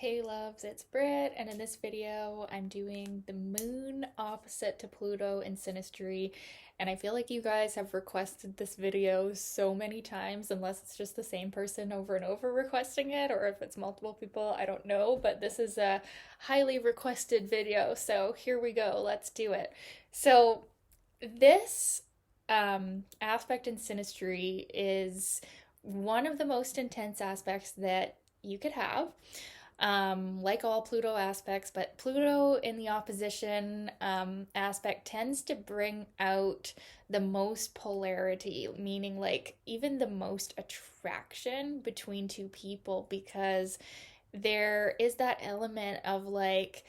Hey loves, it's Britt, and in this video I'm doing the moon opposite to Pluto in Synastry, and I feel like you guys have requested this video so many times, unless it's just the same person over and over requesting it, or if it's multiple people, I don't know, but this is a highly requested video, so here we go, let's do it. So this aspect in Synastry is one of the most intense aspects that you could have, like all Pluto aspects, but Pluto in the opposition aspect tends to bring out the most polarity, meaning like even the most attraction between two people, because there is that element of like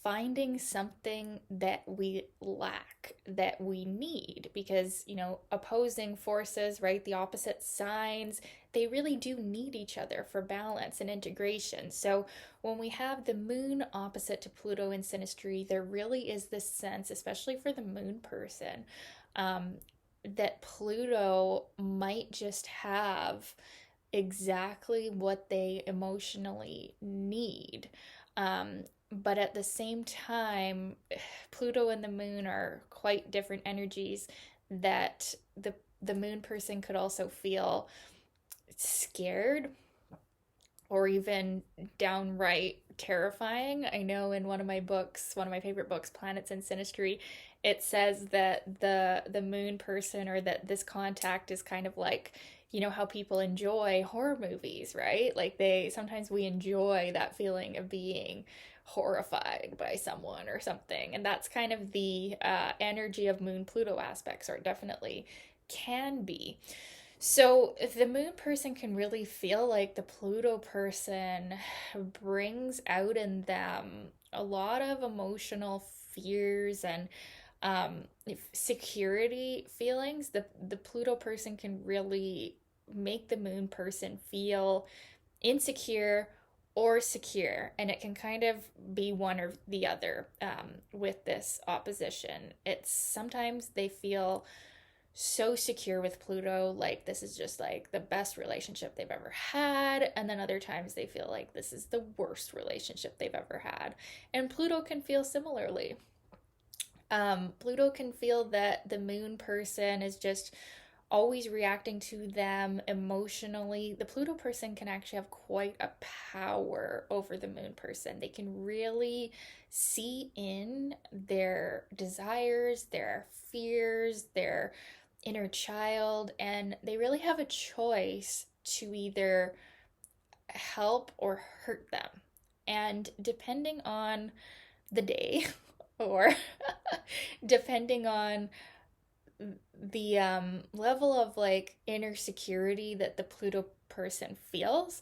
finding something that we lack, that we need, because, opposing forces, right? The opposite signs, they really do need each other for balance and integration. So when we have the moon opposite to Pluto in Synastry, there really is this sense, especially for the moon person, um, that Pluto might just have exactly what they emotionally need. But at the same time, Pluto and the moon are quite different energies that the moon person could also feel scared or even downright terrifying. I know in one of my books, one of my favorite books, Planets in Synastry, it says that the moon person, or that this contact is kind of like, how people enjoy horror movies, right? Like they sometimes we enjoy that feeling of being horrified by someone or something. And that's kind of the energy of moon Pluto aspects, or it definitely can be. So the moon person can really feel like the Pluto person brings out in them a lot of emotional fears and security feelings. The Pluto person can really make the moon person feel insecure or secure, and it can kind of be one or the other with this opposition. It's sometimes they feel so secure with Pluto, like this is just like the best relationship they've ever had. And then other times they feel like this is the worst relationship they've ever had. And Pluto can feel similarly. Pluto can feel that the moon person is just always reacting to them emotionally. The Pluto person can actually have quite a power over the moon person. They can really see in their desires, their fears, their inner child, and they really have a choice to either help or hurt them. And depending on the day, or depending on the level of like inner security that the Pluto person feels,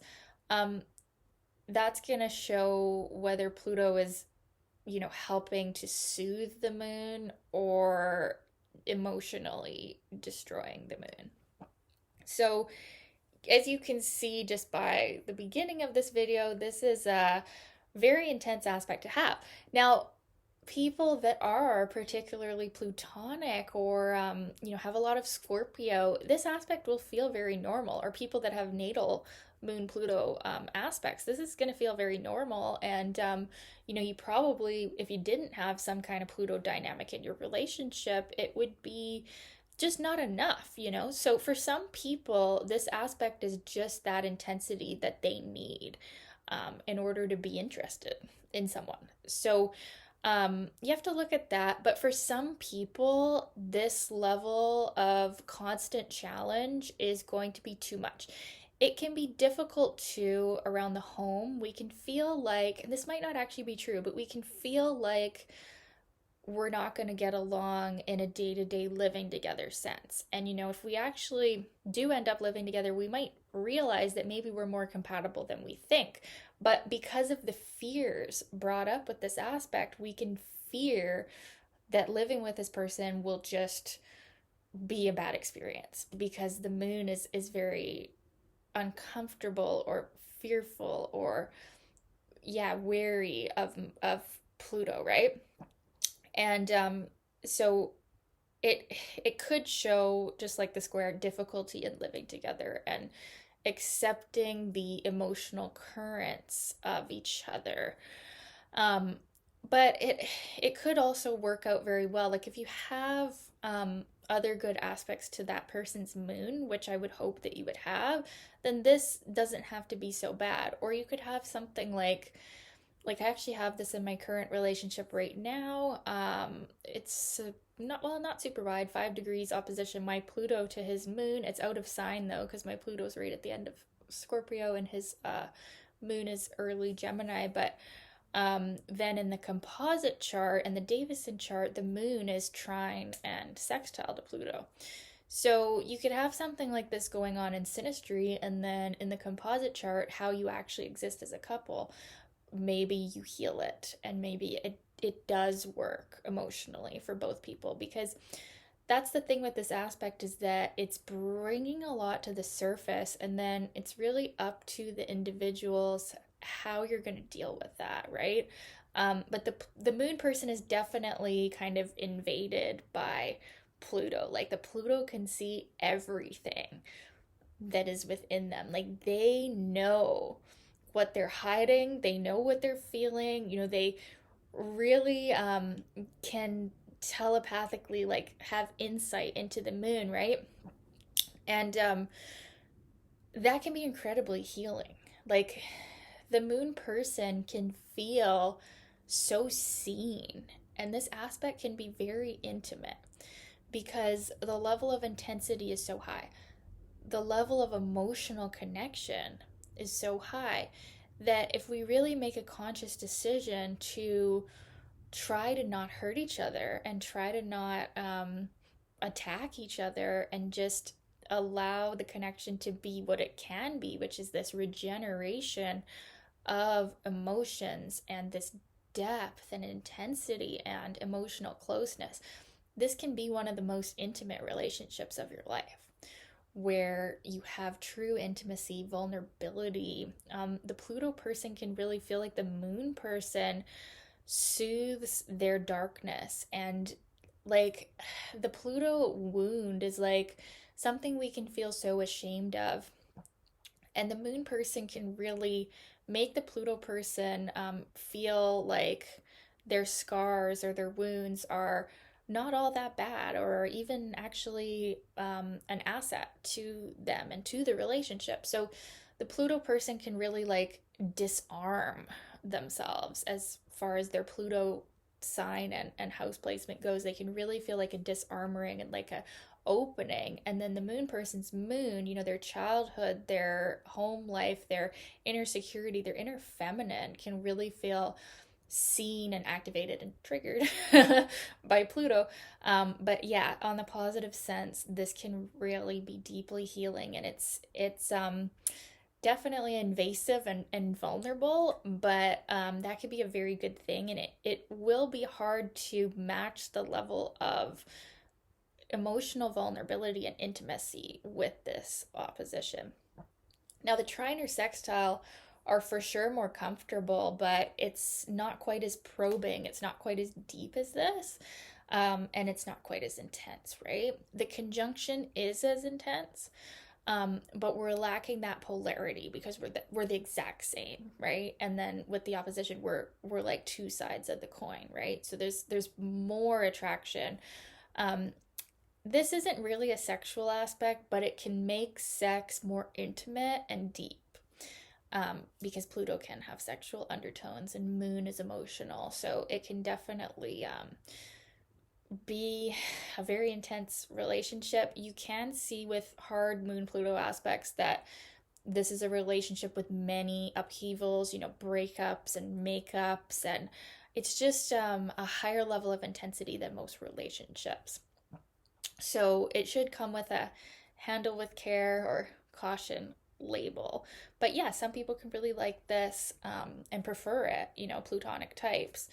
um, that's gonna show whether Pluto is, helping to soothe the moon or emotionally destroying the moon. So, as you can see just by the beginning of this video, this is a very intense aspect to have. Now, people that are particularly plutonic, or have a lot of Scorpio, this aspect will feel very normal. Or people that have natal moon Pluto aspects, this is going to feel very normal. And you probably, if you didn't have some kind of Pluto dynamic in your relationship, it would be just not enough. So for some people, this aspect is just that intensity that they need in order to be interested in someone. So you have to look at that. But for some people, this level of constant challenge is going to be too much. It can be difficult too around the home. We can feel like, and this might not actually be true, but we can feel like we're not going to get along in a day to day living together sense. And, if we actually do end up living together, we might realize that maybe we're more compatible than we think. But because of the fears brought up with this aspect, we can fear that living with this person will just be a bad experience, because the moon is very uncomfortable or fearful, or yeah, wary of Pluto, right? And so it could show, just like the square, difficulty in living together. And accepting the emotional currents of each other. Um, but it could also work out very well. Like if you have other good aspects to that person's moon, which I would hope that you would have, then this doesn't have to be so bad. Or you could have something like I actually have this in my current relationship right now. It's not super wide, 5 degrees opposition. My Pluto to his moon. It's out of sign though, because my Pluto's right at the end of Scorpio and his moon is early Gemini. But then in the composite chart and the Davison chart, the moon is trine and sextile to Pluto. So you could have something like this going on in Synastry, and then in the composite chart, how you actually exist as a couple. Maybe you heal it, and maybe it does work emotionally for both people, because that's the thing with this aspect, is that it's bringing a lot to the surface, and then it's really up to the individuals how you're going to deal with that, right? But the moon person is definitely kind of invaded by Pluto. Like the Pluto can see everything that is within them. Like they know what they're hiding, they know what they're feeling. They really can telepathically like have insight into the moon, right? And that can be incredibly healing. Like the moon person can feel so seen, and this aspect can be very intimate because the level of intensity is so high. The level of emotional connection is so high that if we really make a conscious decision to try to not hurt each other and try to not attack each other and just allow the connection to be what it can be, which is this regeneration of emotions and this depth and intensity and emotional closeness, this can be one of the most intimate relationships of your life, where you have true intimacy, vulnerability. The Pluto person can really feel like the moon person soothes their darkness. And like the Pluto wound is like something we can feel so ashamed of. And the moon person can really make the Pluto person feel like their scars or their wounds are not all that bad, or even actually an asset to them and to the relationship. So the Pluto person can really like disarm themselves as far as their Pluto sign and house placement goes. They can really feel like a disarmoring and like a opening. And then the moon person's moon, their childhood, their home life, their inner security, their inner feminine can really feel seen and activated and triggered by Pluto. But yeah, on the positive sense, this can really be deeply healing, and it's definitely invasive and vulnerable, but that could be a very good thing, and it will be hard to match the level of emotional vulnerability and intimacy with this opposition. Now, the trine or sextile are for sure more comfortable, but it's not quite as probing. It's not quite as deep as this. And it's not quite as intense, right? The conjunction is as intense, but we're lacking that polarity because we're the exact same, right? And then with the opposition, we're like two sides of the coin, right? So there's more attraction. This isn't really a sexual aspect, but it can make sex more intimate and deep. Because Pluto can have sexual undertones and moon is emotional. So it can definitely be a very intense relationship. You can see with hard moon Pluto aspects that this is a relationship with many upheavals, breakups and makeups, and it's just a higher level of intensity than most relationships. So it should come with a handle with care or caution label. But yeah, some people can really like this and prefer it. Plutonic types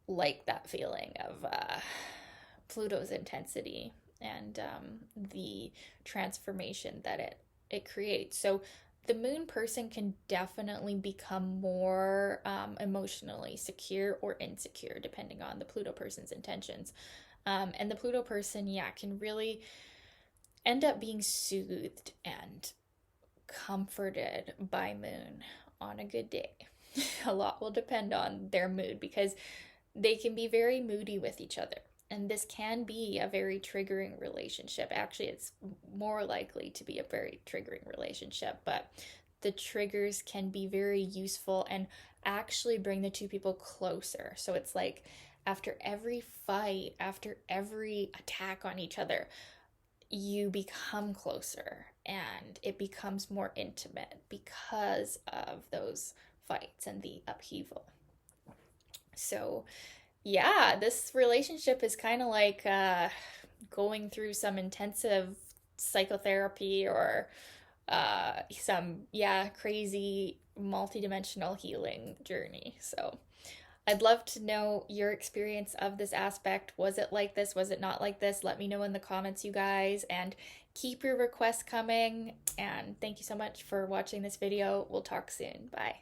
like that feeling of Pluto's intensity and the transformation that it creates. So the moon person can definitely become more emotionally secure or insecure depending on the Pluto person's intentions. And the Pluto person, yeah, can really end up being soothed and comforted by moon on a good day. A lot will depend on their mood because they can be very moody with each other. And this can be a very triggering relationship. Actually, it's more likely to be a very triggering relationship, but the triggers can be very useful and actually bring the two people closer. So it's like after every fight, after every attack on each other, you become closer and it becomes more intimate because of those fights and the upheaval. So, yeah, this relationship is kind of like going through some intensive psychotherapy or some, yeah, crazy multidimensional healing journey. So, I'd love to know your experience of this aspect. Was it like this? Was it not like this? Let me know in the comments, you guys, and keep your requests coming. And thank you so much for watching this video. We'll talk soon. Bye.